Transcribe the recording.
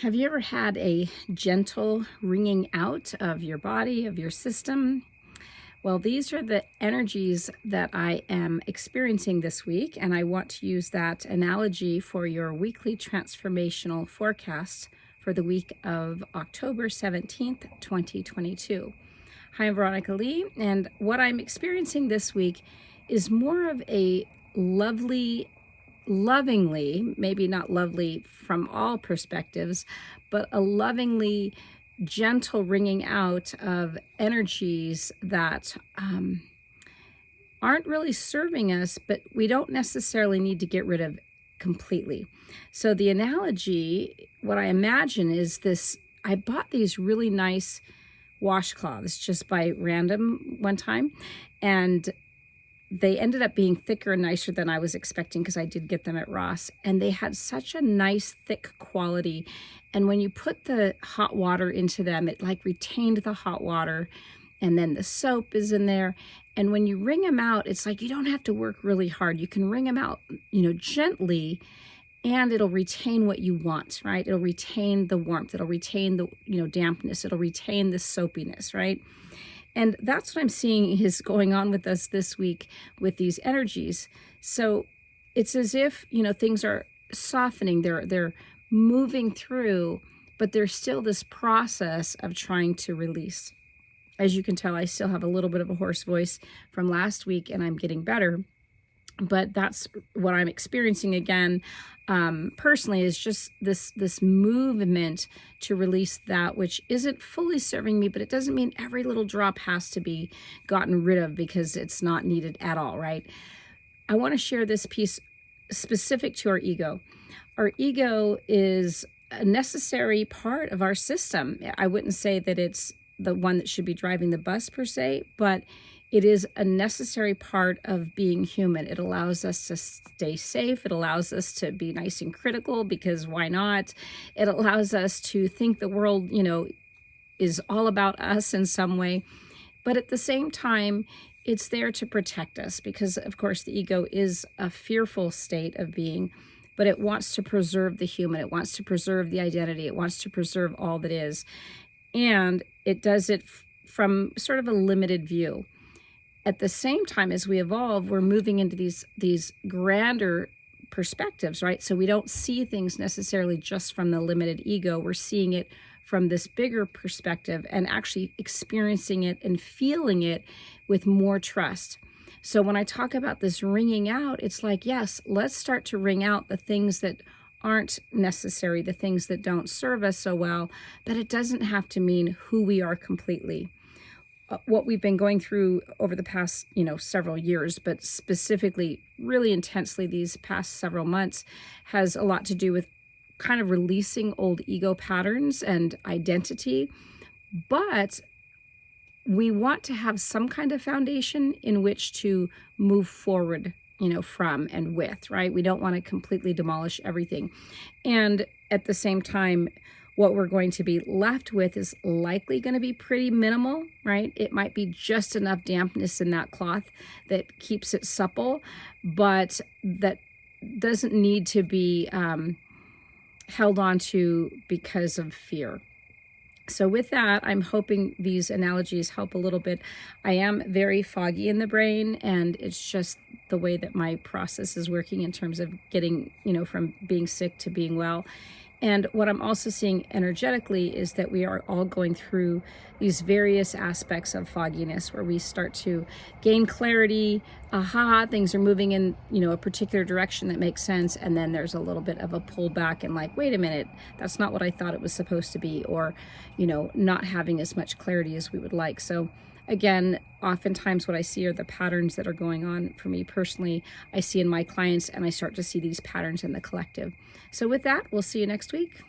Have you ever had a gentle wringing out of your body, of your system? Well, these are the energies that I am experiencing this week, and I want to use that analogy for your weekly transformational forecast for the week of October 17th, 2022. Hi, I'm Veronica Lee, and what I'm experiencing this week is more of a lovingly, maybe not lovely from all perspectives, but a lovingly gentle wringing out of energies that aren't really serving us, but we don't necessarily need to get rid of completely. So the analogy, what I imagine is this: I bought these really nice washcloths just by random one time, and they ended up being thicker and nicer than I was expecting because I did get them at Ross. And they had such a nice thick quality. And when you put the hot water into them, it like retained the hot water. And then the soap is in there. And when you wring them out, it's like you don't have to work really hard. You can wring them out, gently, and it'll retain what you want, right? It'll retain the warmth. It'll retain the, dampness. It'll retain the soapiness, right? And that's what I'm seeing is going on with us this week with these energies. So it's as if, things are softening, they're moving through, but there's still this process of trying to release. As you can tell, I still have a little bit of a hoarse voice from last week, and I'm getting better. But that's what I'm experiencing again, personally, is just this movement to release that which isn't fully serving me, but it doesn't mean every little drop has to be gotten rid of because it's not needed at all, right? I want to share this piece specific to our ego. Our ego is a necessary part of our system. I wouldn't say that it's the one that should be driving the bus per se, but it is a necessary part of being human. It allows us to stay safe. It allows us to be nice and critical, because why not? It allows us to think the world, is all about us in some way. But at the same time, it's there to protect us because, of course, the ego is a fearful state of being, but it wants to preserve the human. It wants to preserve the identity. It wants to preserve all that is. And it does it from sort of a limited view. At the same time, as we evolve, we're moving into these grander perspectives, right? So we don't see things necessarily just from the limited ego. We're seeing it from this bigger perspective and actually experiencing it and feeling it with more trust. So when I talk about this wringing out, it's like, yes, let's start to wring out the things that aren't necessary, the things that don't serve us so well, but it doesn't have to mean who we are completely. What we've been going through over the past, several years, but specifically really intensely these past several months, has a lot to do with kind of releasing old ego patterns and identity. But we want to have some kind of foundation in which to move forward, from and with, right? We don't want to completely demolish everything. And at the same time, what we're going to be left with is likely going to be pretty minimal, right? It might be just enough dampness in that cloth that keeps it supple, but that doesn't need to be held on to because of fear. So with that, I'm hoping these analogies help a little bit. I am very foggy in the brain, and it's just the way that my process is working in terms of getting, from being sick to being well. And what I'm also seeing energetically is that we are all going through these various aspects of fogginess where we start to gain clarity. Things are moving in, a particular direction that makes sense. And then there's a little bit of a pullback and like, wait a minute, that's not what I thought it was supposed to be, or, not having as much clarity as we would like. So again, oftentimes what I see are the patterns that are going on for me personally. I see in my clients, and I start to see these patterns in the collective. So with that, we'll see you next week.